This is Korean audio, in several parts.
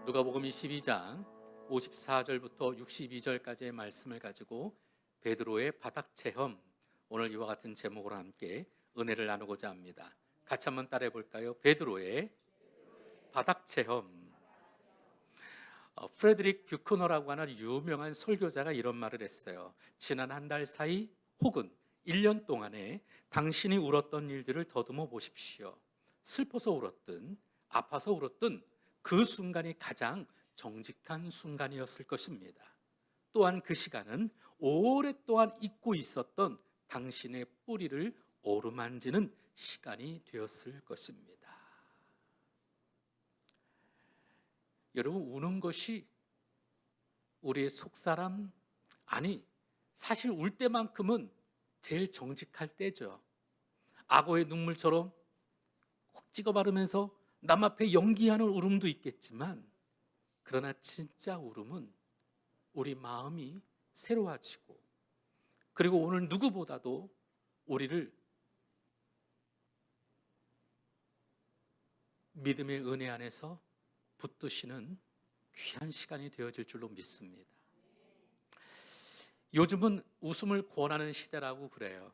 누가복음 22장 54절부터 62절까지의 말씀을 가지고 베드로의 바닥 체험, 오늘 이와 같은 제목으로 함께 은혜를 나누고자 합니다. 같이 한번 따라해 볼까요? 베드로의 바닥 체험. 프레드릭 뷰커너라고 하는 유명한 설교자가 이런 말을 했어요. 지난 한 달 사이 혹은 1년 동안에 당신이 울었던 일들을 더듬어 보십시오. 슬퍼서 울었든 아파서 울었든 그 순간이 가장 정직한 순간이었을 것입니다. 또한 그 시간은 오랫동안 잊고 있었던 당신의 뿌리를 어루만지는 시간이 되었을 것입니다. 여러분, 우는 것이 우리의 속사람, 아니 사실 울 때만큼은 제일 정직할 때죠. 악어의 눈물처럼 콕 찍어 바르면서 남 앞에 연기하는 울음도 있겠지만, 그러나 진짜 울음은 우리 마음이 새로워지고, 그리고 오늘 누구보다도 우리를 믿음의 은혜 안에서 붙드시는 귀한 시간이 되어질 줄로 믿습니다. 요즘은 웃음을 권하는 시대라고 그래요.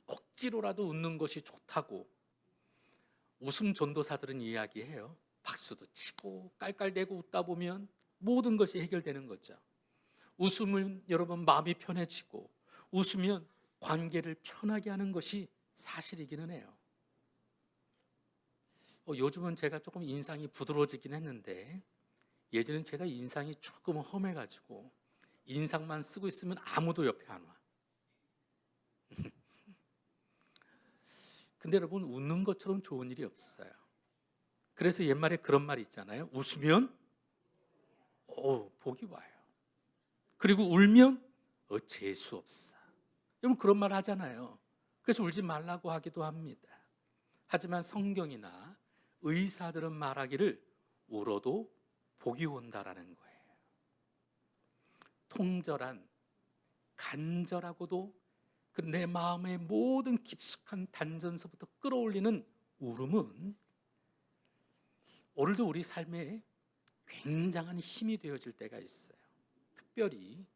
억지로라도 웃는 것이 좋다고 웃음 전도사들은 이야기해요. 박수도 치고 깔깔대고 웃다 보면 모든 것이 해결되는 거죠. 웃으면 여러분 마음이 편해지고, 웃으면 관계를 편하게 하는 것이 사실이기는 해요. 요즘은 제가 조금 인상이 부드러워지긴 했는데, 예전엔 제가 인상이 조금 험해가지고 인상만 쓰고 있으면 아무도 옆에 안 와. 근데 여러분, 웃는 것처럼 좋은 일이 없어요. 그래서 옛말에 그런 말이 있잖아요. 웃으면 복이 와요. 그리고 울면 재수 없어. 여러분, 그런 말 하잖아요. 그래서 울지 말라고 하기도 합니다. 하지만 성경이나 의사들은 말하기를 울어도 복이 온다라는 거예요. 통절한, 간절하고도 내 마음의 모든 깊숙한 단전서부터 끌어올리는 울음은 오늘도 우리 삶에 굉장한 힘이 되어질 때가 있어요. 특별히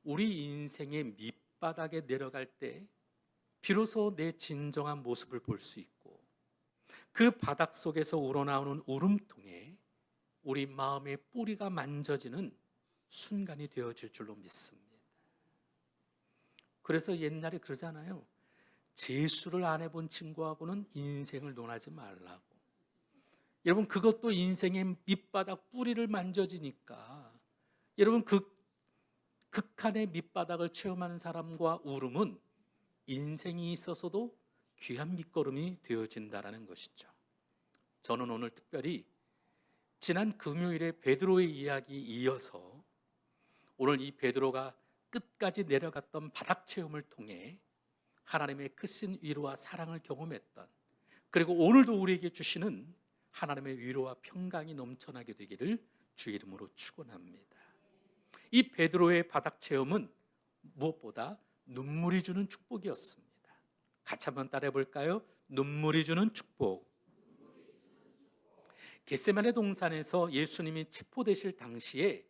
우리 인생의 밑바닥에 내려갈 때 비로소 내 진정한 모습을 볼 수 있고, 그 바닥 속에서 우러나오는 울음통에 우리 마음의 뿌리가 만져지는 순간이 되어질 줄로 믿습니다. 그래서 옛날에 그러잖아요. 재수를 안 해본 친구하고는 인생을 논하지 말라고. 여러분, 그것도 인생의 밑바닥 뿌리를 만져지니까, 여러분, 극한의 밑바닥을 체험하는 사람과 울음은 인생이 있어서도 귀한 밑거름이 되어진다는 것이죠. 저는 오늘 특별히 지난 금요일에 베드로의 이야기에 이어서 오늘 이 베드로가 끝까지 내려갔던 바닥 체험을 통해 하나님의 크신 위로와 사랑을 경험했던, 그리고 오늘도 우리에게 주시는 하나님의 위로와 평강이 넘쳐나게 되기를 주 이름으로 축원합니다. 이 베드로의 바닥 체험은 무엇보다 눈물이 주는 축복이었습니다. 같이 한번 따라해 볼까요? 눈물이 주는 축복. 겟세마네 동산에서 예수님이 체포되실 당시에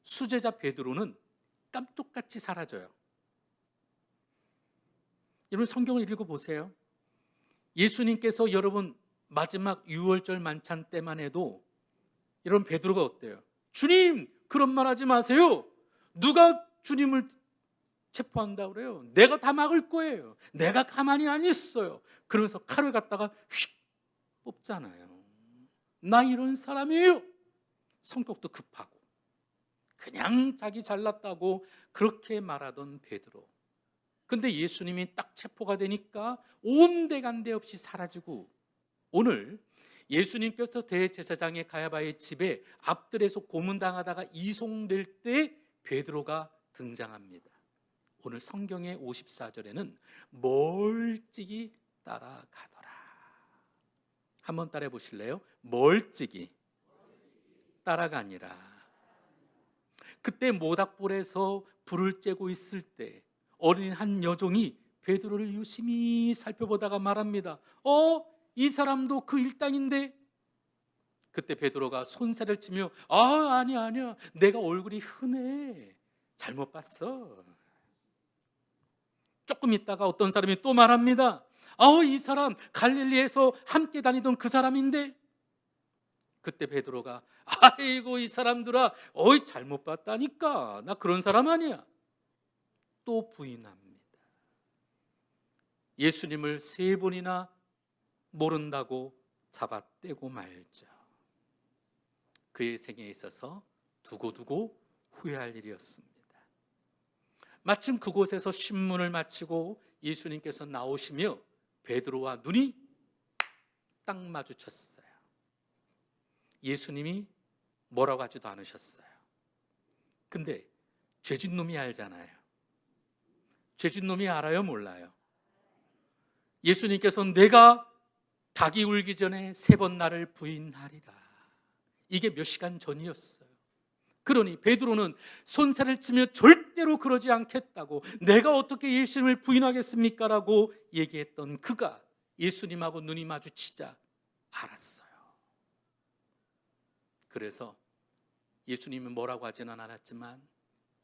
수제자 베드로는 깜쪽같이 사라져요. 여러분, 성경을 읽어보세요. 예수님께서 여러분 마지막 유월절 만찬 때만 해도 여러분 베드로가 어때요? 주님, 그런 말 하지 마세요. 누가 주님을 체포한다고 그래요? 내가 다 막을 거예요. 내가 가만히 안 있어요. 그러면서 칼을 갖다가 휙 뽑잖아요. 나 이런 사람이에요. 성격도 급하고 그냥 자기 잘났다고 그렇게 말하던 베드로. 근데 예수님이 딱 체포가 되니까 온데간데 없이 사라지고, 오늘 예수님께서 대제사장의 가야바의 집에 앞들에서 고문당하다가 이송될 때 베드로가 등장합니다. 오늘 성경의 54절에는 멀찍이 따라가더라. 한번 따라해 보실래요? 멀찍이 따라가니라. 그때 모닥불에서 불을 쬐고 있을 때 어린 한 여종이 베드로를 유심히 살펴보다가 말합니다. 이 사람도 그 일당인데 그때 베드로가 손살을 치며 아니야 내가 얼굴이 흔해 잘못 봤어. 조금 있다가 어떤 사람이 또 말합니다. 이 사람 갈릴리에서 함께 다니던 그 사람인데. 그때 베드로가 아이고 이 사람들아 잘못 봤다니까 나 그런 사람 아니야. 또 부인합니다. 예수님을 3번이나 모른다고 잡아떼고 말죠. 그의 생애에 있어서 두고두고 후회할 일이었습니다. 마침 그곳에서 신문을 마치고 예수님께서 나오시며 베드로와 눈이 딱 마주쳤어요. 예수님이 뭐라고 하지도 않으셨어요. 근데 죄진 놈이 알잖아요. 죄진 놈이 알아요, 몰라요? 예수님께서 내가 닭이 울기 전에 3번 나를 부인하리라. 이게 몇 시간 전이었어요. 그러니 베드로는 손살을 치며 절대로 그러지 않겠다고, 내가 어떻게 예수님을 부인하겠습니까? 라고 얘기했던 그가 예수님하고 눈이 마주치자 알았어요. 그래서 예수님이 뭐라고 하지는 않았지만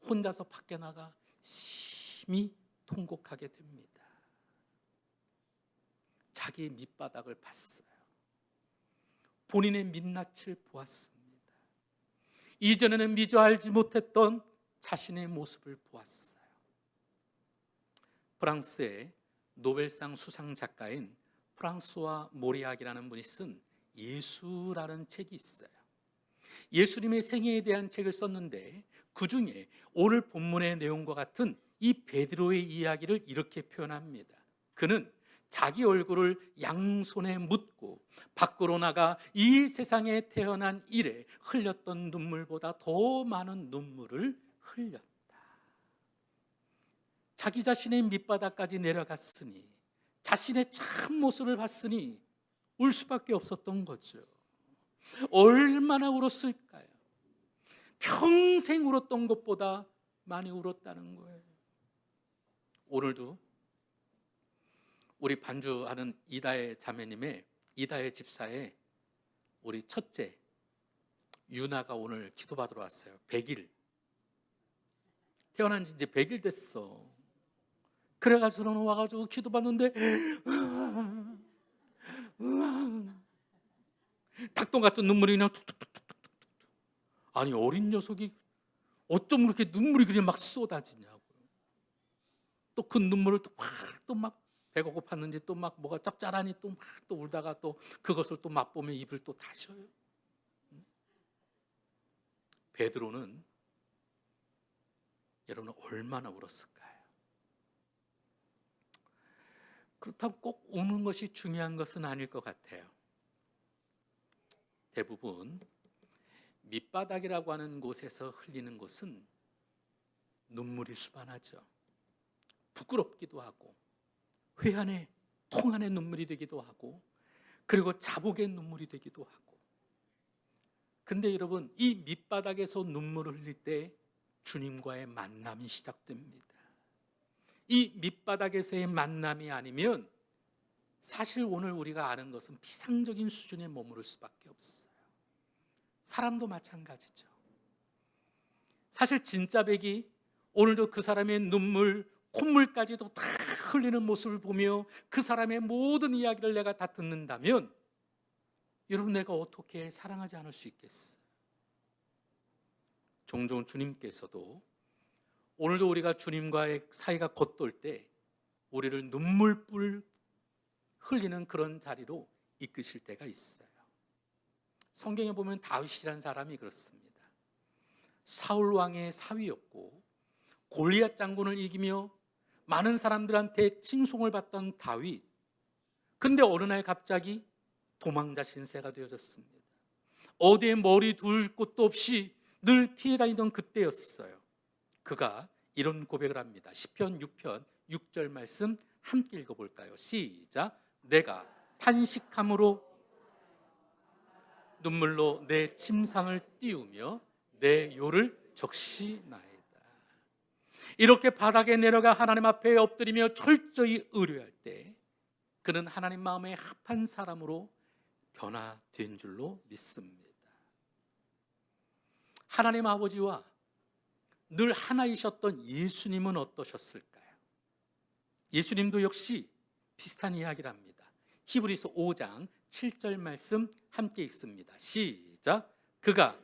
혼자서 밖에 나가 심히 통곡하게 됩니다. 자기의 밑바닥을 봤어요. 본인의 민낯을 보았습니다. 이전에는 미처 알지 못했던 자신의 모습을 보았어요. 프랑스의 노벨상 수상 작가인 프랑스와 모리악이라는 분이 쓴 예수라는 책이 있어요. 예수님의 생애에 대한 책을 썼는데 그 중에 오늘 본문의 내용과 같은 이 베드로의 이야기를 이렇게 표현합니다. 그는 자기 얼굴을 양손에 묻고 밖으로 나가 이 세상에 태어난 이래 흘렸던 눈물보다 더 많은 눈물을 흘렸다. 자기 자신의 밑바닥까지 내려갔으니, 자신의 참 모습을 봤으니 울 수밖에 없었던 거죠. 얼마나 울었을까요? 평생 울었던 것보다 많이 울었다는 거예요. 오늘도 우리 반주하는 이다혜 자매님의, 이다혜 집사의 우리 첫째 유나가 오늘 기도받으러 왔어요. 100일. 태어난 지 이제 100일 됐어. 그래가지고는 와가지고 기도받는데 닭똥 같은 눈물이 그냥 툭툭툭툭툭. 아니 어린 녀석이 어쩜 그렇게 눈물이 그냥 막 쏟아지냐고. 또 그 눈물을 또 막 배가 고팠는지 또 막 뭐가 짭짤하니 또 막 또 울다가 또 그것을 또 맛보며 입을 또 다셔요. 베드로는 여러분 얼마나 울었을까요? 그렇다고 꼭 우는 것이 중요한 것은 아닐 것 같아요. 대부분 밑바닥이라고 하는 곳에서 흘리는 것은 눈물이 수반하죠. 부끄럽기도 하고 회한의 통한의 눈물이 되기도 하고 그리고 자복의 눈물이 되기도 하고. 근데 여러분 이 밑바닥에서 눈물을 흘릴 때 주님과의 만남이 시작됩니다. 이 밑바닥에서의 만남이 아니면 사실 오늘 우리가 아는 것은 피상적인 수준에 머무를 수밖에 없어요. 사람도 마찬가지죠. 사실 진짜 백이 오늘도 그 사람의 눈물, 콧물까지도 다 흘리는 모습을 보며 그 사람의 모든 이야기를 내가 다 듣는다면 여러분 내가 어떻게 사랑하지 않을 수 있겠어요? 종종 주님께서도 오늘도 우리가 주님과의 사이가 겉돌 때 우리를 눈물불 흘리는 그런 자리로 이끄실 때가 있어요. 성경에 보면 다윗이라는 사람이 그렇습니다. 사울 왕의 사위였고 골리앗 장군을 이기며 많은 사람들한테 칭송을 받던 다윗. 근데 어느 날 갑자기 도망자 신세가 되어졌습니다. 어디에 머리 둘 곳도 없이 늘 피해 다니던 그때였어요. 그가 이런 고백을 합니다. 시편 6편 6절 말씀 함께 읽어볼까요? 시작. 내가 탄식함으로 눈물로 내 침상을 띄우며 내 요를 적시나이다. 이렇게 바닥에 내려가 하나님 앞에 엎드리며 철저히 의뢰할 때 그는 하나님 마음에 합한 사람으로 변화된 줄로 믿습니다. 하나님 아버지와 늘 하나이셨던 예수님은 어떠셨을까요? 예수님도 역시 비슷한 이야기를 합니다. 히브리서 5장 7절 말씀 함께 읽습니다. 시작. 그가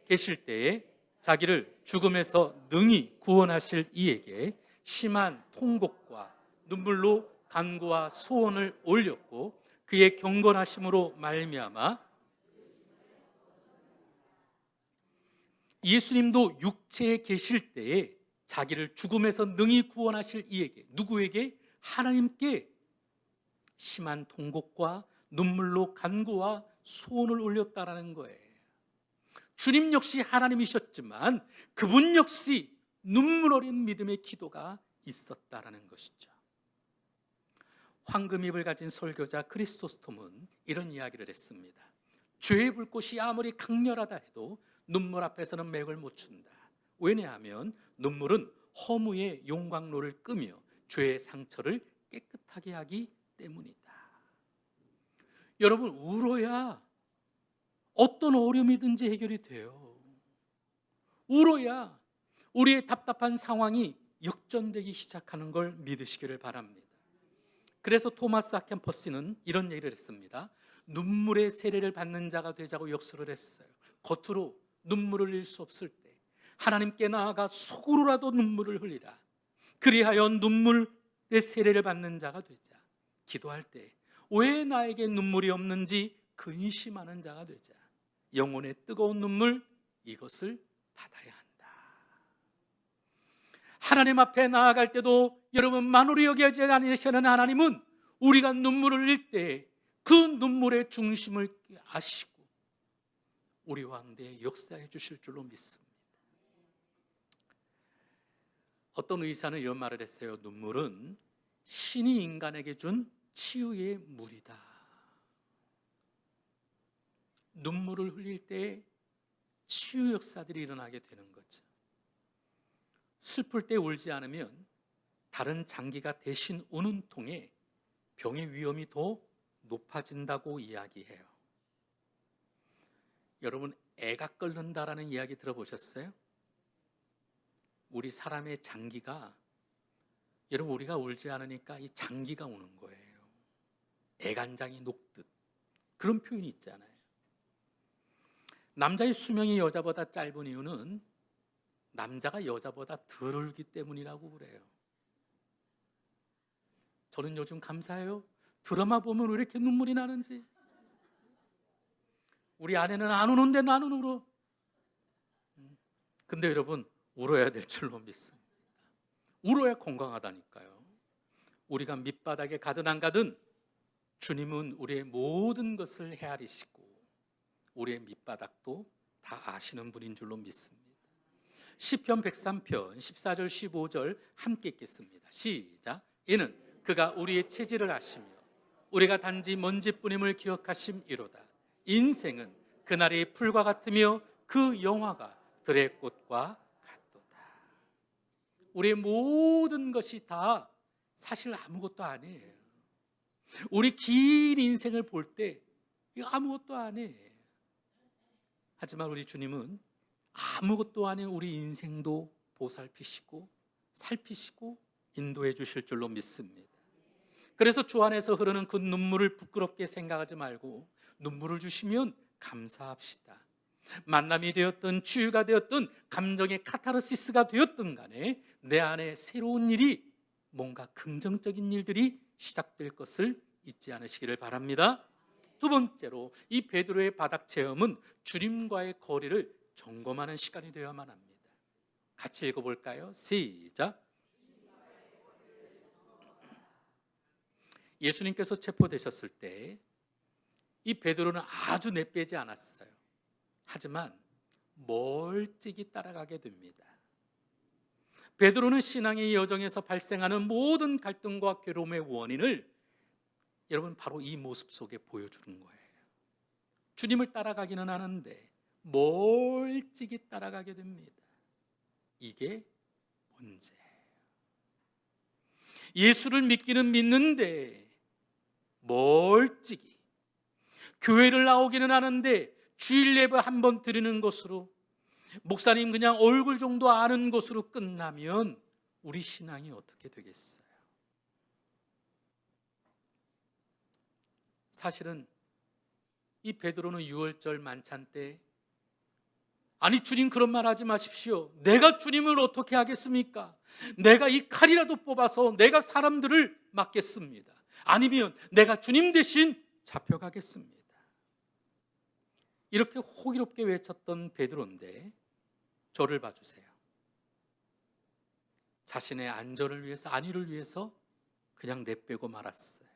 계실 때에 자기를 죽음에서 능히 구원하실 이에게 심한 통곡과 눈물로 간구와 소원을 올렸고 그의 경건하심으로 말미암아 예수님도 육체에 계실 때에 자기를 죽음에서 능히 구원하실 이에게, 누구에게? 하나님께 심한 통곡과 눈물로 간구와 소원을 올렸다라는 거예요. 주님 역시 하나님이셨지만 그분 역시 눈물 어린 믿음의 기도가 있었다라는 것이죠. 황금잎을 가진 설교자 크리스토스톰은 이런 이야기를 했습니다. 죄의 불꽃이 아무리 강렬하다 해도 눈물 앞에서는 맥을 못 춘다. 왜냐하면 눈물은 허무의 용광로를 끄며 죄의 상처를 깨끗하게 하기 때문이다. 여러분, 울어야 어떤 어려움이든지 해결이 돼요. 울어야 우리의 답답한 상황이 역전되기 시작하는 걸 믿으시기를 바랍니다. 그래서 토마스 아켄퍼스는 이런 얘기를 했습니다. 눈물의 세례를 받는 자가 되자고 역설을 했어요. 겉으로 눈물을 흘릴 수 없을 때 하나님께 나아가 속으로라도 눈물을 흘리라. 그리하여 눈물의 세례를 받는 자가 되자. 기도할 때 왜 나에게 눈물이 없는지 근심하는 자가 되자. 영혼의 뜨거운 눈물, 이것을 받아야 한다. 하나님 앞에 나아갈 때도 여러분, 만홀히 여기지 않으시는 하나님은 우리가 눈물을 흘릴 때 그 눈물의 중심을 아시고 우리 가운데 역사해 주실 줄로 믿습니다. 어떤 의사는 이런 말을 했어요. 눈물은 신이 인간에게 준 치유의 물이다. 눈물을 흘릴 때 치유 역사들이 일어나게 되는 거죠. 슬플 때 울지 않으면 다른 장기가 대신 우는 통에 병의 위험이 더 높아진다고 이야기해요. 여러분, 애가 끓는다라는 이야기 들어보셨어요? 우리 사람의 장기가, 여러분, 우리가 울지 않으니까 이 장기가 우는 거예요. 애간장이 녹듯 그런 표현이 있잖아요. 남자의 수명이 여자보다 짧은 이유는 남자가 여자보다 덜 울기 때문이라고 그래요. 저는 요즘 감사해요. 드라마 보면 왜 이렇게 눈물이 나는지. 우리 아내는 안 우는데 나는 울어. 근데 여러분, 울어야 될 줄로 믿습니다. 울어야 건강하다니까요. 우리가 밑바닥에 가든 안 가든 주님은 우리의 모든 것을 헤아리시고 우리의 밑바닥도 다 아시는 분인 줄로 믿습니다. 시편 103편 14절 15절 함께 읽겠습니다. 시작. 이는 그가 우리의 체질을 아시며 우리가 단지 먼지뿐임을 기억하심이로다. 인생은 그날의 풀과 같으며 그 영화가 들의 꽃과 같도다. 우리의 모든 것이 다 사실 아무것도 아니에요. 우리 긴 인생을 볼 때 이거 아무것도 아니에요. 하지만 우리 주님은 아무것도 아닌 우리 인생도 보살피시고 살피시고 인도해 주실 줄로 믿습니다. 그래서 주 안에서 흐르는 그 눈물을 부끄럽게 생각하지 말고 눈물을 주시면 감사합시다. 만남이 되었든 치유가 되었든 감정의 카타르시스가 되었든 간에 내 안에 새로운 일이, 뭔가 긍정적인 일들이 시작될 것을 잊지 않으시기를 바랍니다. 두 번째로, 이 베드로의 바닥 체험은 주님과의 거리를 점검하는 시간이 되어야만 합니다. 같이 읽어볼까요? 시작. 예수님께서 체포되셨을 때 이 베드로는 아주 내빼지 않았어요. 하지만 멀찍이 따라가게 됩니다. 베드로는 신앙의 여정에서 발생하는 모든 갈등과 괴로움의 원인을 여러분 바로 이 모습 속에 보여주는 거예요. 주님을 따라가기는 하는데 멀찍이 따라가게 됩니다. 이게 문제예요. 예수를 믿기는 믿는데 멀찍이, 교회를 나오기는 하는데 주일 예배 한 번 드리는 것으로, 목사님 그냥 얼굴 정도 아는 것으로 끝나면 우리 신앙이 어떻게 되겠어요? 사실은 이 베드로는 유월절 만찬 때, 아니 주님 그런 말 하지 마십시오. 내가 주님을 어떻게 하겠습니까? 내가 이 칼이라도 뽑아서 내가 사람들을 막겠습니다. 아니면 내가 주님 대신 잡혀가겠습니다. 이렇게 호기롭게 외쳤던 베드로인데 저를 봐주세요. 자신의 안전을 위해서, 안위를 위해서 그냥 내빼고 말았어요.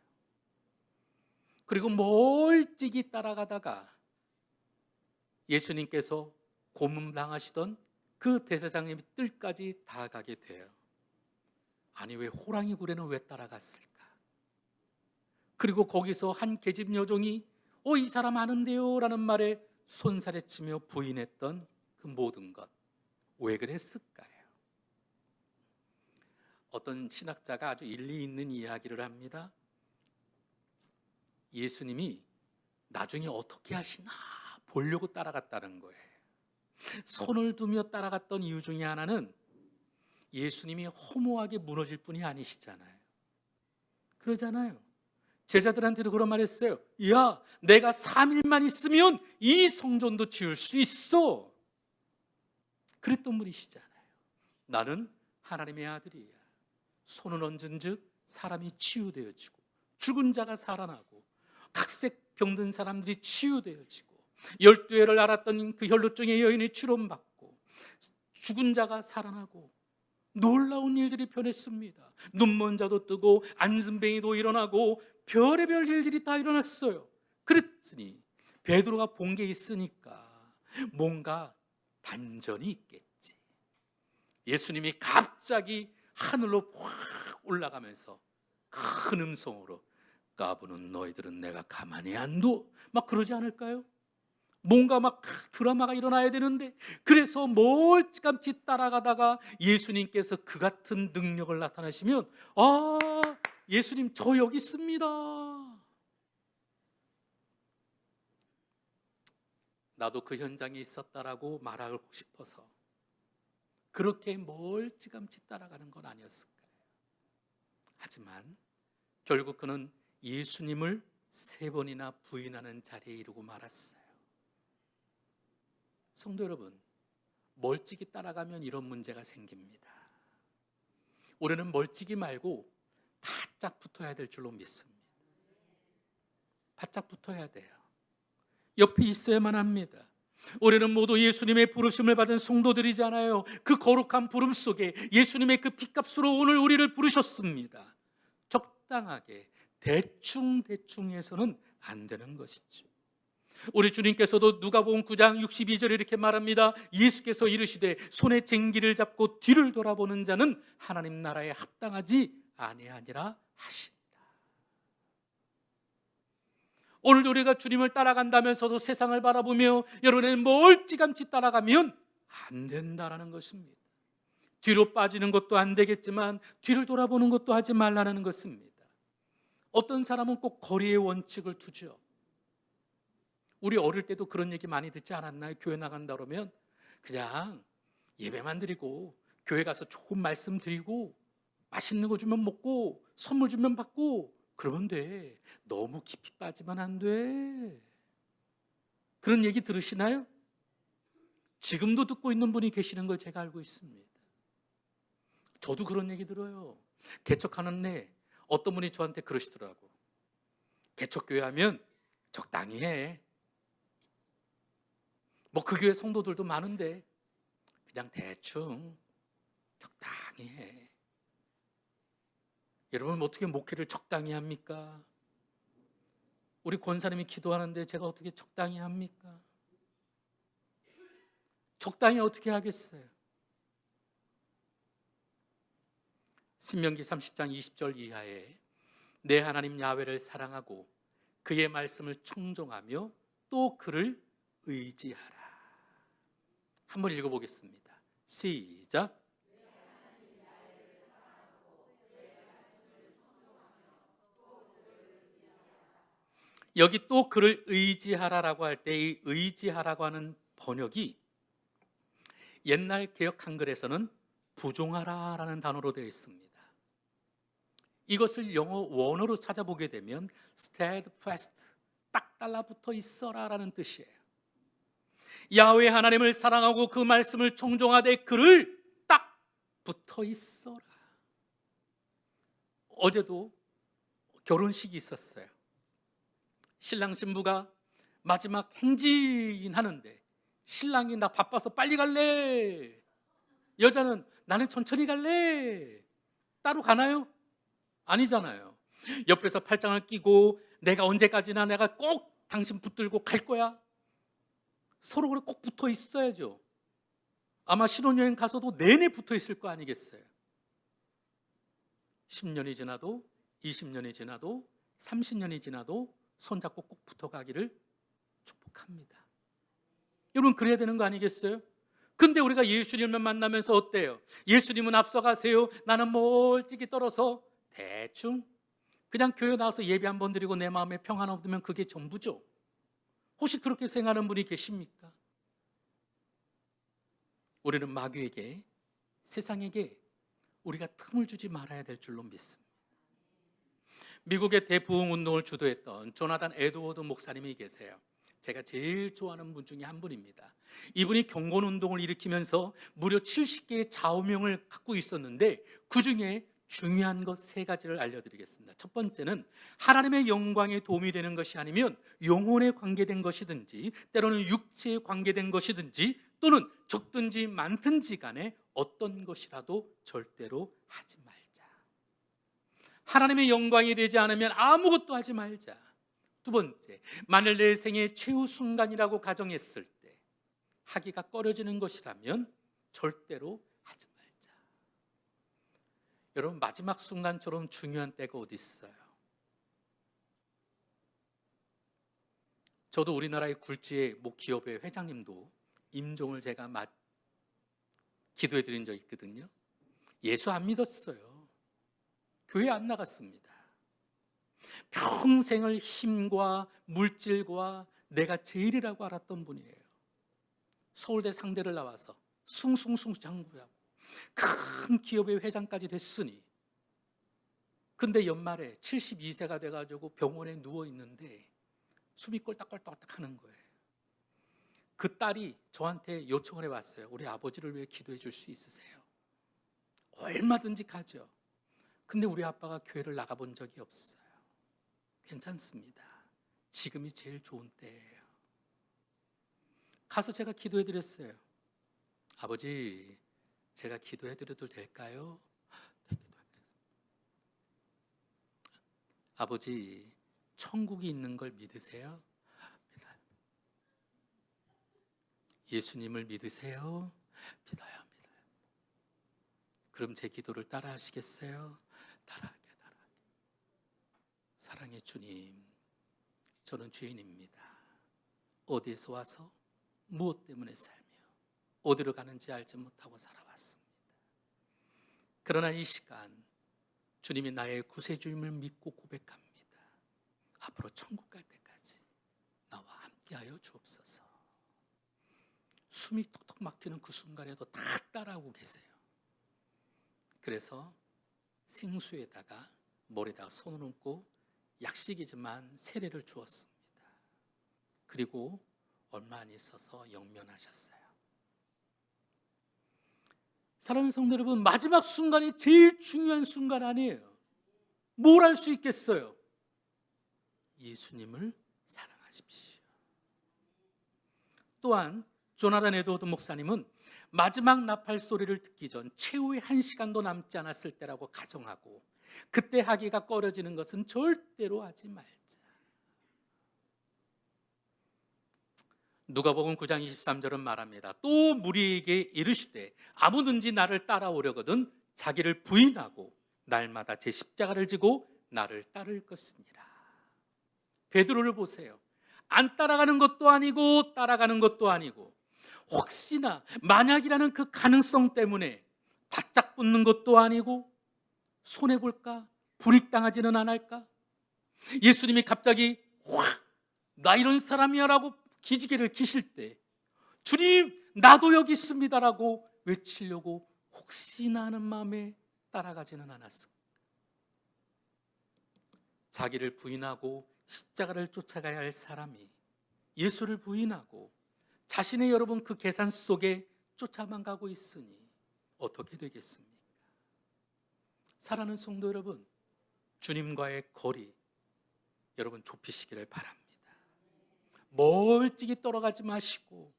그리고 멀찍이 따라가다가 예수님께서 고문당하시던 그 대제사장님의 뜰까지 다가가게 돼요. 아니 왜 호랑이 굴에는 왜 따라갔을까? 그리고 거기서 한 계집 여종이 이 사람 아는데요 라는 말에 손살에 치며 부인했던 그 모든 것, 왜 그랬을까요? 어떤 신학자가 아주 일리 있는 이야기를 합니다. 예수님이 나중에 어떻게 하시나 보려고 따라갔다는 거예요. 손을 두며 따라갔던 이유 중에 하나는 예수님이 허무하게 무너질 뿐이 아니시잖아요. 그러잖아요. 제자들한테도 그런 말 했어요. 야, 내가 3일만 있으면 이 성전도 지을 수 있어. 그랬던 분이시잖아요. 나는 하나님의 아들이야. 손을 얹은 즉 사람이 치유되어지고, 죽은 자가 살아나고, 각색 병든 사람들이 치유되어지고, 12해를 앓았던 그 혈루증의 여인이 출원받고, 죽은 자가 살아나고, 놀라운 일들이 변했습니다. 눈먼 자도 뜨고 안순뱅이도 일어나고 별의별 일들이 다 일어났어요. 그랬으니 베드로가 본 게 있으니까 뭔가 반전이 있겠지. 예수님이 갑자기 하늘로 확 올라가면서 큰 음성으로 까부는 너희들은 내가 가만히 안 둬, 막 그러지 않을까요? 뭔가 막 드라마가 일어나야 되는데, 그래서 멀찌감치 따라가다가 예수님께서 그 같은 능력을 나타내시면, 아, 예수님 저 여기 있습니다. 나도 그 현장에 있었다라고 말하고 싶어서 그렇게 멀찌감치 따라가는 건 아니었을까요? 하지만 결국 그는 예수님을 3번이나 부인하는 자리에 이르고 말았어요. 성도 여러분, 멀찍이 따라가면 이런 문제가 생깁니다. 우리는 멀찍이 말고 바짝 붙어야 될 줄로 믿습니다. 바짝 붙어야 돼요. 옆에 있어야만 합니다. 우리는 모두 예수님의 부르심을 받은 성도들이잖아요. 그 거룩한 부름 속에 예수님의 그 핏값으로 오늘 우리를 부르셨습니다. 적당하게 대충 해서는 안 되는 것이죠. 우리 주님께서도 누가복음 9장 62절에 이렇게 말합니다. 예수께서 이르시되 손에 쟁기를 잡고 뒤를 돌아보는 자는 하나님 나라에 합당하지 아니하니라 하신다. 오늘 우리가 주님을 따라간다면서도 세상을 바라보며 여러분의 멀찌감치 따라가면 안 된다라는 것입니다. 뒤로 빠지는 것도 안 되겠지만 뒤를 돌아보는 것도 하지 말라는 것입니다. 어떤 사람은 꼭 거리의 원칙을 두죠. 우리 어릴 때도 그런 얘기 많이 듣지 않았나요? 교회 나간다 그러면 그냥 예배만 드리고 교회 가서 좋은 말씀 드리고 맛있는 거 주면 먹고 선물 주면 받고 그러면 돼. 너무 깊이 빠지면 안 돼. 그런 얘기 들으시나요? 지금도 듣고 있는 분이 계시는 걸 제가 알고 있습니다. 저도 그런 얘기 들어요. 개척하는데 어떤 분이 저한테 그러시더라고. 개척교회 하면 적당히 해. 뭐 그 교회 성도들도 많은데 그냥 대충 적당히 해. 여러분 어떻게 목회를 적당히 합니까? 우리 권사님이 기도하는데 제가 어떻게 적당히 합니까? 적당히 어떻게 하겠어요? 신명기 30장 20절 이하에 내 하나님 야훼를 사랑하고 그의 말씀을 청종하며 또 그를 의지하라. 한번 읽어보겠습니다. 시작. 여기 또 그를 의지하라라고 할 때 이 의지하라고 하는 번역이 옛날 개역 한글에서는 부종하라라는 단어로 되어 있습니다. 이것을 영어 원어로 찾아보게 되면 steadfast, 딱 달라붙어 있어라라는 뜻이에요. 야훼 하나님을 사랑하고 그 말씀을 청종하되 그를 딱 붙어 있어라. 어제도 결혼식이 있었어요. 신랑 신부가 마지막 행진하는데 신랑이 나 바빠서 빨리 갈래, 여자는 나는 천천히 갈래. 따로 가나요? 아니잖아요. 옆에서 팔짱을 끼고 내가 언제까지나 내가 꼭 당신 붙들고 갈 거야, 서로 그래 꼭 붙어 있어야죠. 아마 신혼여행 가서도 내내 붙어 있을 거 아니겠어요? 10년이 지나도 20년이 지나도 30년이 지나도 손잡고 꼭 붙어가기를 축복합니다. 여러분, 그래야 되는 거 아니겠어요? 근데 우리가 예수님을 만나면서 어때요? 예수님은 앞서가세요, 나는 멀찍이 떨어서 대충 그냥 교회 나와서 예배 한번 드리고 내 마음에 평안 얻으면 그게 전부죠. 혹시 그렇게 생각하는 분이 계십니까? 우리는 마귀에게, 세상에게 우리가 틈을 주지 말아야 될 줄로 믿습니다. 미국의 대부흥운동을 주도했던 조나단 에드워드 목사님이 계세요. 제가 제일 좋아하는 분 중에 한 분입니다. 이분이 경건운동을 일으키면서 무려 70개의 좌우명을 갖고 있었는데 그 중에 중요한 것 3가지를 알려드리겠습니다. 첫 번째는 하나님의 영광에 도움이 되는 것이 아니면 영혼에 관계된 것이든지 때로는 육체에 관계된 것이든지 또는 적든지 많든지 간에 어떤 것이라도 절대로 하지 말자. 하나님의 영광이 되지 않으면 아무것도 하지 말자. 두 번째, 만일 내 생의 최후 순간이라고 가정했을 때 하기가 꺼려지는 것이라면 절대로 하지 말자. 여러분, 마지막 순간처럼 중요한 때가 어디 있어요? 저도 우리나라의 굴지의 모 기업의 회장님도 임종을 제가 기도해 드린 적이 있거든요. 예수 안 믿었어요. 교회 안 나갔습니다. 평생을 힘과 물질과 내가 제일이라고 알았던 분이에요. 서울대 상대를 나와서 숭숭숭 장구하고 큰 기업의 회장까지 됐으니, 근데 연말에 72세가 돼가지고 병원에 누워있는데 숨이 꼴딱꼴딱 하는 거예요. 그 딸이 저한테 요청을 해왔어요. 우리 아버지를 위해 기도해 줄 수 있으세요? 얼마든지 가죠. 근데 우리 아빠가 교회를 나가본 적이 없어요. 괜찮습니다. 지금이 제일 좋은 때예요. 가서 제가 기도해 드렸어요. 아버지, 제가 기도해 드려도 될까요? 아버지, 천국이 있는 걸 믿으세요? 믿어요. 예수님을 믿으세요? 믿어요. 그럼 제 기도를 따라 하시겠어요? 따라하게. 사랑의 주님, 저는 죄인입니다. 어디에서 와서 무엇 때문에 살며 어디로 가는지 알지 못하고 살아왔습니다. 그러나 이 시간 주님이 나의 구세주임을 믿고 고백합니다. 앞으로 천국 갈 때까지 나와 함께하여 주옵소서. 숨이 톡톡 막히는 그 순간에도 다 따라하고 계세요. 그래서 생수에다가 머리에다가 손을 얹고 약식이지만 세례를 주었습니다. 그리고 얼마 안 있어서 영면하셨어요. 사랑하는 성도 여러분, 마지막 순간이 제일 중요한 순간 아니에요. 뭘 할 수 있겠어요? 예수님을 사랑하십시오. 또한 조나단 에드워드 목사님은 마지막 나팔 소리를 듣기 전 최후의 1시간도 남지 않았을 때라고 가정하고 그때 하기가 꺼려지는 것은 절대로 하지 말자. 누가복음 9장 23절은 말합니다. 또 무리에게 이르시되 아무든지 나를 따라오려거든 자기를 부인하고 날마다 제 십자가를 지고 나를 따를 것이니라. 베드로를 보세요. 안 따라가는 것도 아니고 따라가는 것도 아니고 혹시나 만약이라는 그 가능성 때문에 바짝 붙는 것도 아니고 손해볼까? 불이익당하지는 않을까? 예수님이 갑자기 확 나 이런 사람이야 라고 기지개를 기실 때 주님 나도 여기 있습니다 라고 외치려고 혹시나 하는 마음에 따라가지는 않았을까? 자기를 부인하고 십자가를 쫓아가야 할 사람이 예수를 부인하고 자신의 여러분 그 계산 속에 쫓아만 가고 있으니 어떻게 되겠습니까? 사랑하는 성도 여러분, 주님과의 거리 여러분 좁히시기를 바랍니다. 멀찍이 떨어가지 마시고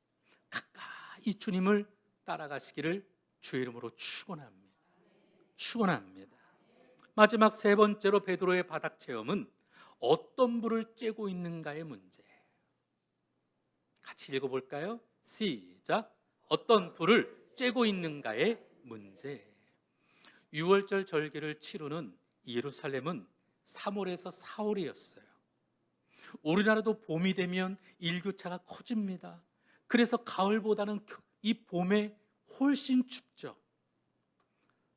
가까이 주님을 따라가시기를 주의 이름으로 축원합니다. 축원합니다. 마지막 세 번째로 베드로의 바닥 체험은 어떤 불을 쬐고 있는가의 문제. 같이 읽어볼까요? 시작. 어떤 불을 쬐고 있는가의 문제. 6월절 절기를 치르는 예루살렘은 3월에서 4월이었어요. 우리나라도 봄이 되면 일교차가 커집니다. 그래서 가을보다는 이 봄에 훨씬 춥죠.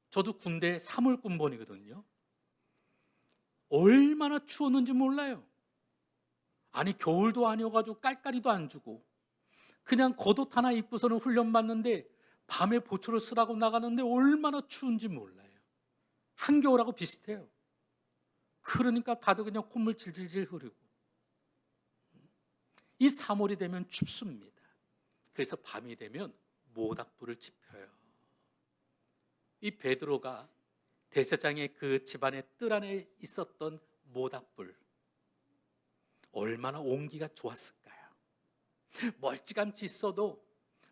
저도 군대 3월 군번이거든요. 얼마나 추웠는지 몰라요. 아니 겨울도 아니어가지고 깔깔이도 안 주고 그냥 겉옷 하나 입고서는 훈련 받는데 밤에 보초를 쓰라고 나가는데 얼마나 추운지 몰라요. 한겨울하고 비슷해요. 그러니까 다들 그냥 콧물 질질질 흐르고 이 3월이 되면 춥습니다. 그래서 밤이 되면 모닥불을 지펴요. 이 베드로가 대제사장의 그 집안의 뜰 안에 있었던 모닥불 얼마나 온기가 좋았을까요? 멀찌감치 있어도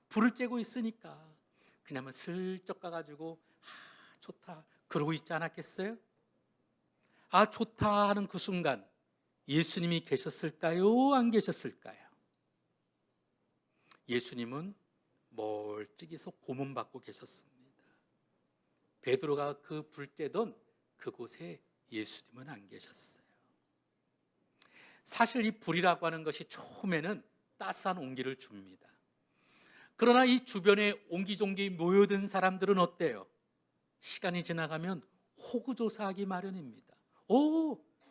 불을 쬐고 있으니까 그냥 슬쩍 가가지고 좋다 그러고 있지 않았겠어요? 좋다 하는 그 순간 예수님이 계셨을까요? 안 계셨을까요? 예수님은 멀찍이서 고문받고 계셨습니다. 베드로가 그 불 쬐던 그곳에 예수님은 안 계셨어요. 사실 이 불이라고 하는 것이 처음에는 따스한 온기를 줍니다. 그러나 이 주변에 옹기종기 모여든 사람들은 어때요? 시간이 지나가면 호구조사하기 마련입니다.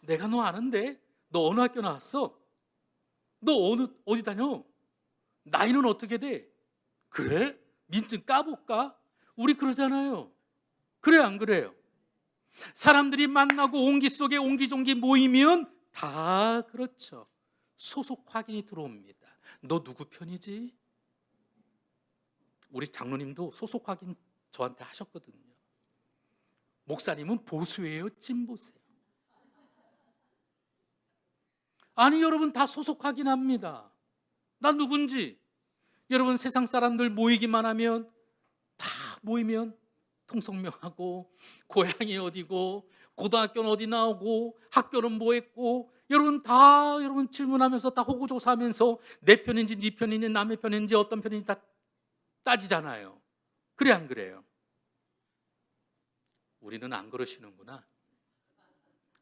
내가 너 아는데? 너 어느 학교 나왔어? 너 어디 다녀? 나이는 어떻게 돼? 그래? 민증 까볼까? 우리 그러잖아요. 그래 안 그래요? 사람들이 만나고 온기 속에 옹기종기 모이면 다 그렇죠. 소속 확인이 들어옵니다. 너 누구 편이지? 우리 장로님도 소속 확인 저한테 하셨거든요. 목사님은 보수예요? 진보세요? 아니 여러분 다 소속 확인합니다. 나 누군지. 여러분 세상 사람들 모이기만 하면 다 모이면 통성명하고 고향이 어디고 고등학교는 어디 나오고 학교는 뭐 했고 여러분 질문하면서 다 호구조사하면서 내 편인지 네 편인지 남의 편인지 어떤 편인지 다 따지잖아요. 그래 안 그래요? 우리는 안 그러시는구나.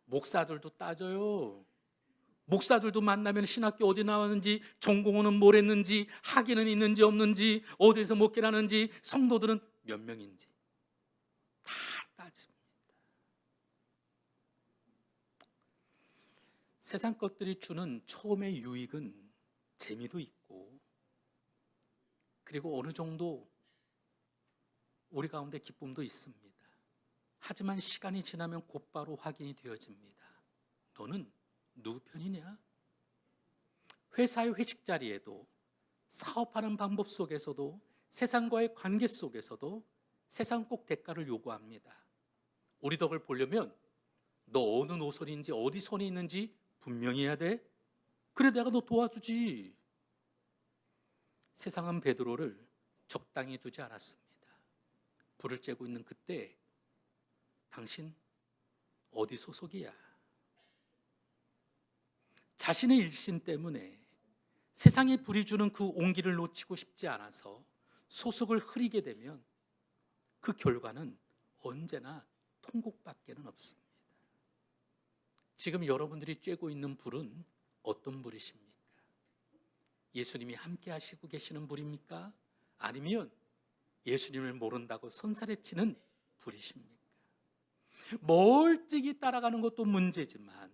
목사들도 따져요. 목사들도 만나면 신학교 어디 나왔는지 전공은 뭘 했는지 학위는 있는지 없는지 어디에서 목회하는지 성도들은 몇 명인지 다 따집니다. 세상 것들이 주는 처음의 유익은 재미도 있고 그리고 어느 정도 우리 가운데 기쁨도 있습니다. 하지만 시간이 지나면 곧바로 확인이 되어집니다. 너는 누구 편이냐? 회사의 회식 자리에도 사업하는 방법 속에서도 세상과의 관계 속에서도 세상 꼭 대가를 요구합니다. 우리 덕을 보려면 너 어느 노선인지 어디 선에 있는지 분명히 해야 돼. 그래 내가 너 도와주지. 세상은 베드로를 적당히 두지 않았습니다. 불을 쬐고 있는 그때 당신 어디 소속이야? 자신의 일신 때문에 세상에 불이 주는 그 온기를 놓치고 싶지 않아서 소속을 흐리게 되면 그 결과는 언제나 통곡밖에는 없습니다. 지금 여러분들이 쬐고 있는 불은 어떤 불이십니까? 예수님이 함께 하시고 계시는 불입니까? 아니면 예수님을 모른다고 손살에 치는 불이십니까? 멀찍이 따라가는 것도 문제지만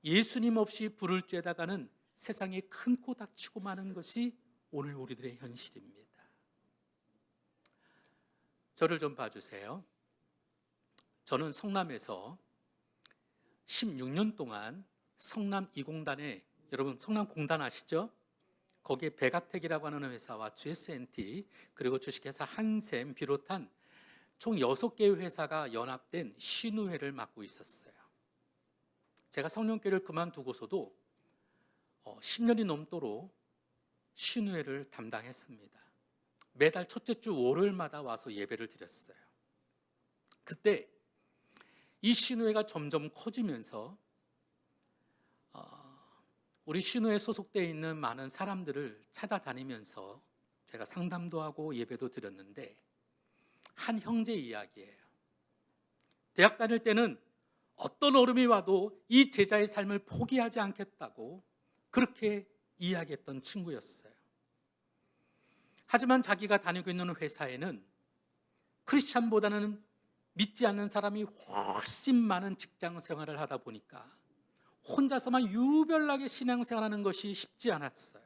예수님 없이 불을 쬐다가는 세상에 큰 코 닥치고 마는 것이 오늘 우리들의 현실입니다. 저를 좀 봐주세요. 저는 성남에서 16년 동안 성남 이공단에, 여러분 성남 공단 아시죠? 거기에 베가텍이라고 하는 회사와 GSNT 그리고 주식회사 한샘 비롯한 총 6개의 회사가 연합된 신우회를 맡고 있었어요. 제가 성령교회를 그만두고서도 10년이 넘도록 신우회를 담당했습니다. 매달 첫째 주 월요일마다 와서 예배를 드렸어요. 그때 이 신우회가 점점 커지면서 우리 신우회에 소속되어 있는 많은 사람들을 찾아다니면서 제가 상담도 하고 예배도 드렸는데, 한 형제 이야기예요. 대학 다닐 때는 어떤 어려움이 와도 이 제자의 삶을 포기하지 않겠다고 그렇게 이야기했던 친구였어요. 하지만 자기가 다니고 있는 회사에는 크리스찬보다는 믿지 않는 사람이 훨씬 많은 직장 생활을 하다 보니까 혼자서만 유별나게 신앙생활하는 것이 쉽지 않았어요.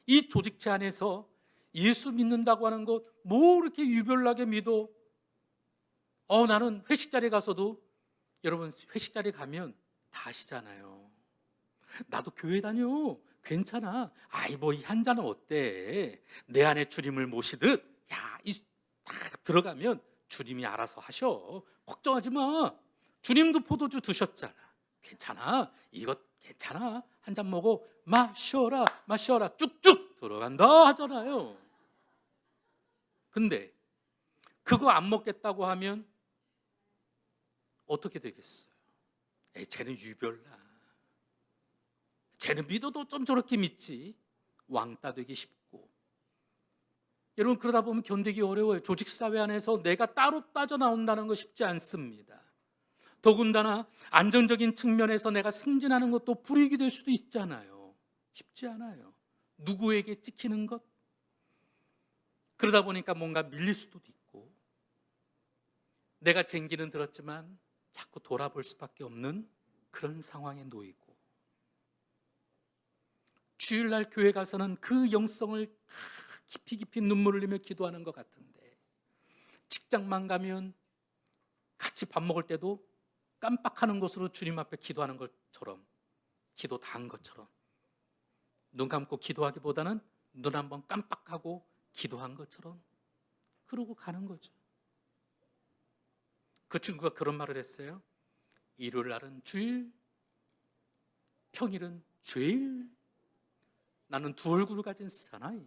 이 조직체 안에서 예수 믿는다고 하는 것 뭐 이렇게 유별나게 믿어? 나는 회식 자리에 가서도, 여러분 회식 자리에 가면 다 아시잖아요. 나도 교회 다녀. 괜찮아. 아이 뭐 이 한 잔은 어때? 내 안에 주님을 모시듯 딱 들어가면 주님이 알아서 하셔. 걱정하지 마. 주님도 포도주 드셨잖아. 괜찮아. 이것 괜찮아. 한 잔 먹어. 마셔라. 마셔라. 쭉쭉 들어간다 하잖아요. 근데 그거 안 먹겠다고 하면 어떻게 되겠어요? 쟤는 유별나. 쟤는 믿어도 좀 저렇게 믿지. 왕따 되기 쉽고. 여러분 그러다 보면 견디기 어려워요. 조직사회 안에서 내가 따로 빠져나온다는 거 쉽지 않습니다. 더군다나 안정적인 측면에서 내가 승진하는 것도 불이익이 될 수도 있잖아요. 쉽지 않아요. 누구에게 찍히는 것? 그러다 보니까 뭔가 밀릴 수도 있고, 내가 쟁기는 들었지만 자꾸 돌아볼 수밖에 없는 그런 상황에 놓이고, 주일날 교회 가서는 그 영성을 깊이 눈물을 흘리며 기도하는 것 같은데, 직장만 가면 같이 밥 먹을 때도 깜빡하는 것으로 주님 앞에 기도하는 것처럼, 기도 다 한 것처럼 눈 감고 기도하기보다는 눈 한번 깜빡하고 기도한 것처럼 그러고 가는 거죠. 그 친구가 그런 말을 했어요. 일요일 날은 주일, 평일은 죄일. 나는 두 얼굴을 가진 사나이.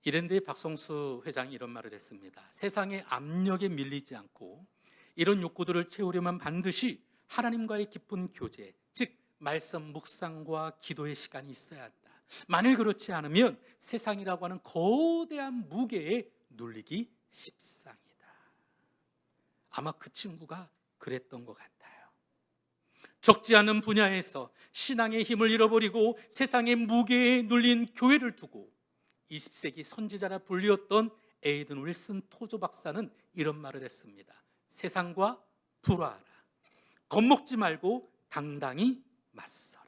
이랜드의 박성수 회장이 이런 말을 했습니다. 세상의 압력에 밀리지 않고 이런 욕구들을 채우려면 반드시 하나님과의 깊은 교제, 즉 말씀 묵상과 기도의 시간이 있어야 한다. 만일 그렇지 않으면 세상이라고 하는 거대한 무게에 눌리기 십상이다. 아마 그 친구가 그랬던 것 같아요. 적지 않은 분야에서 신앙의 힘을 잃어버리고 세상의 무게에 눌린 교회를 두고 20세기 선지자라 불리웠던 에이든 윌슨 토조 박사는 이런 말을 했습니다. 세상과 불화하라. 겁먹지 말고 당당히 맞서라.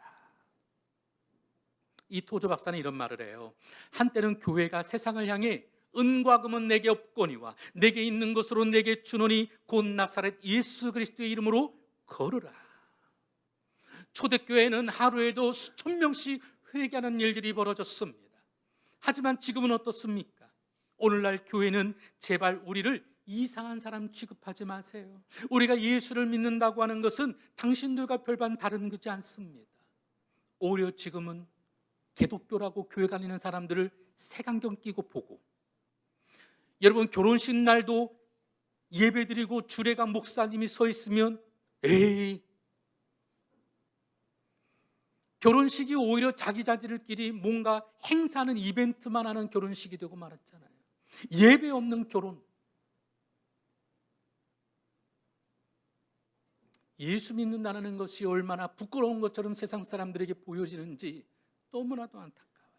이 토조 박사는 이런 말을 해요. 한때는 교회가 세상을 향해 은과 금은 내게 없거니와 내게 있는 것으로 내게 주노니 곧 나사렛 예수 그리스도의 이름으로 걸으라. 초대교회는 하루에도 수천 명씩 회개하는 일들이 벌어졌습니다. 하지만 지금은 어떻습니까? 오늘날 교회는 제발 우리를 이상한 사람 취급하지 마세요. 우리가 예수를 믿는다고 하는 것은 당신들과 별반 다른 거지 않습니다. 오히려 지금은 기독교라고 교회 다니는 사람들을 색안경 끼고 보고, 여러분 결혼식 날도 예배드리고 주례가 목사님이 서 있으면 에이, 결혼식이 오히려 자기자들끼리 뭔가 행사하는 이벤트만 하는 결혼식이 되고 말았잖아요. 예배 없는 결혼. 예수 믿는다는 것이 얼마나 부끄러운 것처럼 세상 사람들에게 보여지는지 너무나도 안타까워요.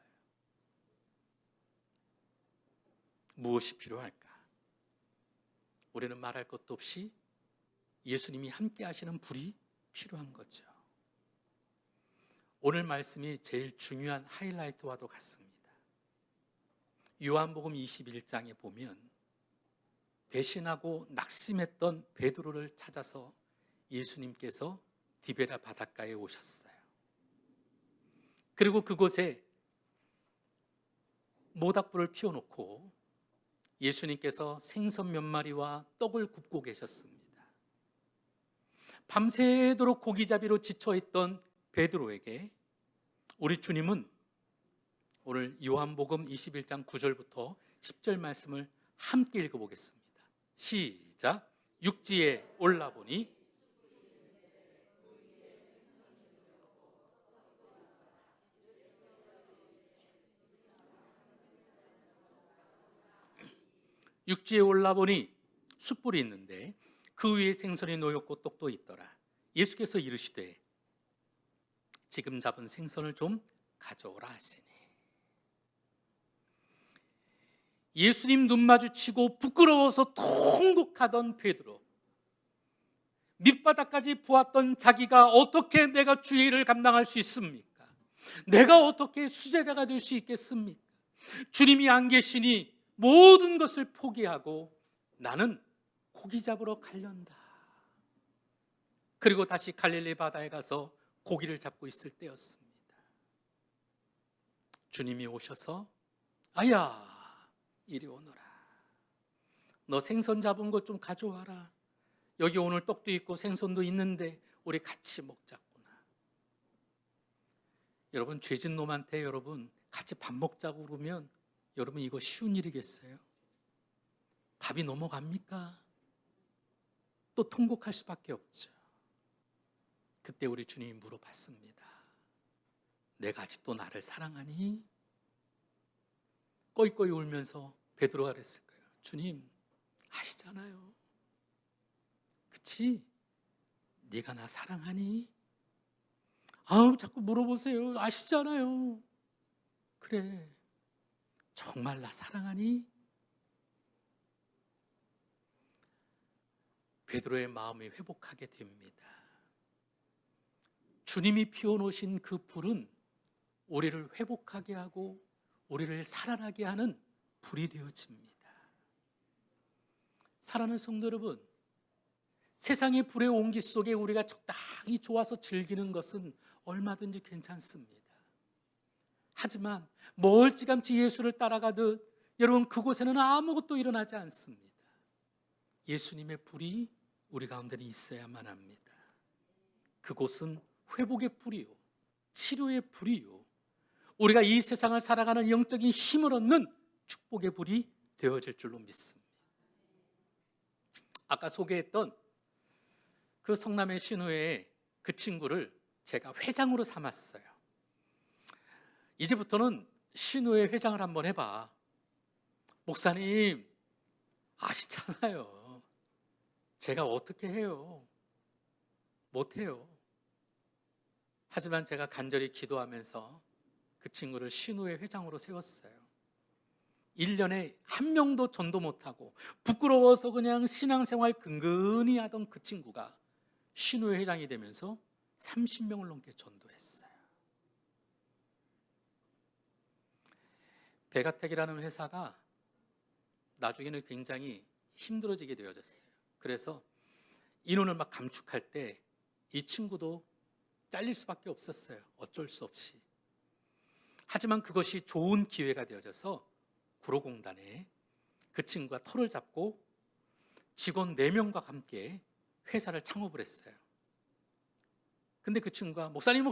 무엇이 필요할까? 우리는 말할 것도 없이 예수님이 함께 하시는 불이 필요한 거죠. 오늘 말씀이 제일 중요한 하이라이트와도 같습니다. 요한복음 21장에 보면 배신하고 낙심했던 베드로를 찾아서 예수님께서 디베라 바닷가에 오셨어요. 그리고 그곳에 모닥불을 피워놓고 예수님께서 생선 몇 마리와 떡을 굽고 계셨습니다. 밤새도록 고기잡이로 지쳐있던 베드로에게 우리 주님은 오늘 요한복음 21장 9절부터 10절 말씀을 함께 읽어보겠습니다. 시작. 육지에 올라보니 숯불이 있는데 그 위에 생선이 놓였고 떡도 있더라. 예수께서 이르시되 지금 잡은 생선을 좀 가져오라 하시니 예수님 눈 마주치고 부끄러워서 통곡하던 베드로, 밑바닥까지 보았던 자기가 어떻게 내가 주의 일을 감당할 수 있습니까? 내가 어떻게 수제자가 될 수 있겠습니까? 주님이 안 계시니 모든 것을 포기하고 나는 고기 잡으러 가련다. 그리고 다시 갈릴리 바다에 가서 고기를 잡고 있을 때였습니다. 주님이 오셔서 아야 이리 오너라. 너 생선 잡은 것 좀 가져와라. 여기 오늘 떡도 있고 생선도 있는데 우리 같이 먹자꾸나. 여러분, 죄진 놈한테 여러분 같이 밥 먹자고 그러면 여러분 이거 쉬운 일이겠어요? 밥이 넘어갑니까? 또 통곡할 수밖에 없죠. 그때 우리 주님이 물어봤습니다. 내가 아직도 나를 사랑하니? 꺼이꺼이 울면서 베드로가 그랬을 거예요. 주님 아시잖아요. 그치? 네가 나 사랑하니? 아우 자꾸 물어보세요. 아시잖아요. 그래, 정말 나 사랑하니? 베드로의 마음이 회복하게 됩니다. 주님이 피워놓으신 그 불은 우리를 회복하게 하고 우리를 살아나게 하는 불이 되어집니다. 사랑하는 성도 여러분, 세상의 불의 온기 속에 우리가 적당히 좋아서 즐기는 것은 얼마든지 괜찮습니다. 하지만 멀찌감치 예수를 따라가듯 여러분 그곳에는 아무것도 일어나지 않습니다. 예수님의 불이 우리 가운데는 있어야만 합니다. 그곳은 회복의 불이요, 치료의 불이요, 우리가 이 세상을 살아가는 영적인 힘을 얻는 축복의 불이 되어질 줄로 믿습니다. 아까 소개했던 그 성남의 신우의 그 친구를 제가 회장으로 삼았어요. 이제부터는 신우의 회장을 한번 해봐. 목사님 아시잖아요. 제가 어떻게 해요? 못해요. 하지만 제가 간절히 기도하면서 그 친구를 신우의 회장으로 세웠어요. 1년에 한 명도 전도 못하고 부끄러워서 그냥 신앙생활 근근히 하던 그 친구가 신우의 회장이 되면서 30명을 넘게 전도했어요. 베가텍이라는 회사가 나중에는 굉장히 힘들어지게 되어졌어요. 그래서 인원을 막 감축할 때 이 친구도 잘릴 수밖에 없었어요. 어쩔 수 없이. 하지만 그것이 좋은 기회가 되어져서 구로공단에 그 친구가 터를 잡고 직원 4명과 함께 회사를 창업을 했어요. 근데 그 친구가 목사님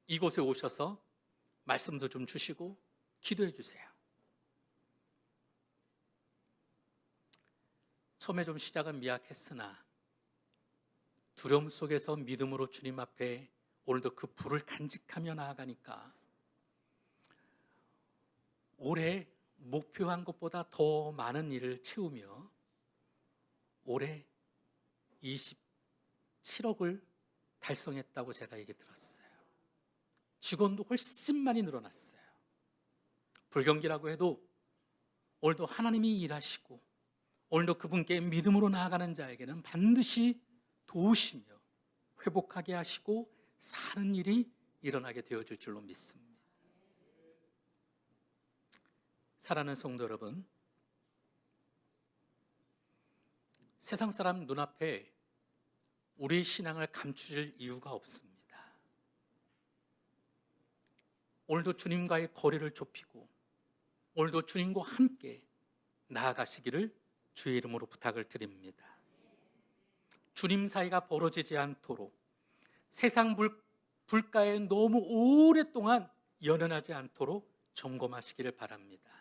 이곳에 오셔서 말씀도 좀 주시고 기도해 주세요. 처음에 좀 시작은 미약했으나 두려움 속에서 믿음으로 주님 앞에 오늘도 그 불을 간직하며 나아가니까 올해 목표한 것보다 더 많은 일을 채우며 올해 27억을 달성했다고 제가 얘기 들었어요. 직원도 훨씬 많이 늘어났어요. 불경기라고 해도 오늘도 하나님이 일하시고 오늘도 그분께 믿음으로 나아가는 자에게는 반드시 도우시며 회복하게 하시고 사는 일이 일어나게 되어질 줄로 믿습니다. 사랑하는 성도 여러분, 세상 사람 눈앞에 우리의 신앙을 감출 이유가 없습니다. 오늘도 주님과의 거리를 좁히고 오늘도 주님과 함께 나아가시기를 주의 이름으로 부탁을 드립니다. 주님 사이가 벌어지지 않도록 세상 불가에 너무 오랫동안 연연하지 않도록 점검하시기를 바랍니다.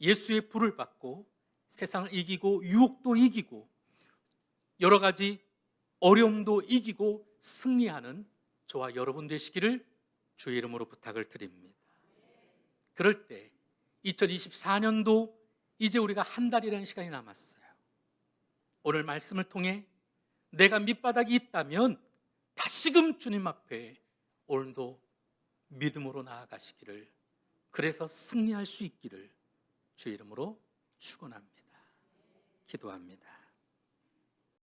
예수의 불을 받고 세상을 이기고 유혹도 이기고 여러 가지 어려움도 이기고 승리하는 저와 여러분 되시기를 주의 이름으로 부탁을 드립니다. 그럴 때 2024년도 이제 우리가 한 달이라는 시간이 남았어요. 오늘 말씀을 통해 내가 밑바닥이 있다면 다시금 주님 앞에 오늘도 믿음으로 나아가시기를, 그래서 승리할 수 있기를 주의 이름으로 축원합니다. 기도합니다.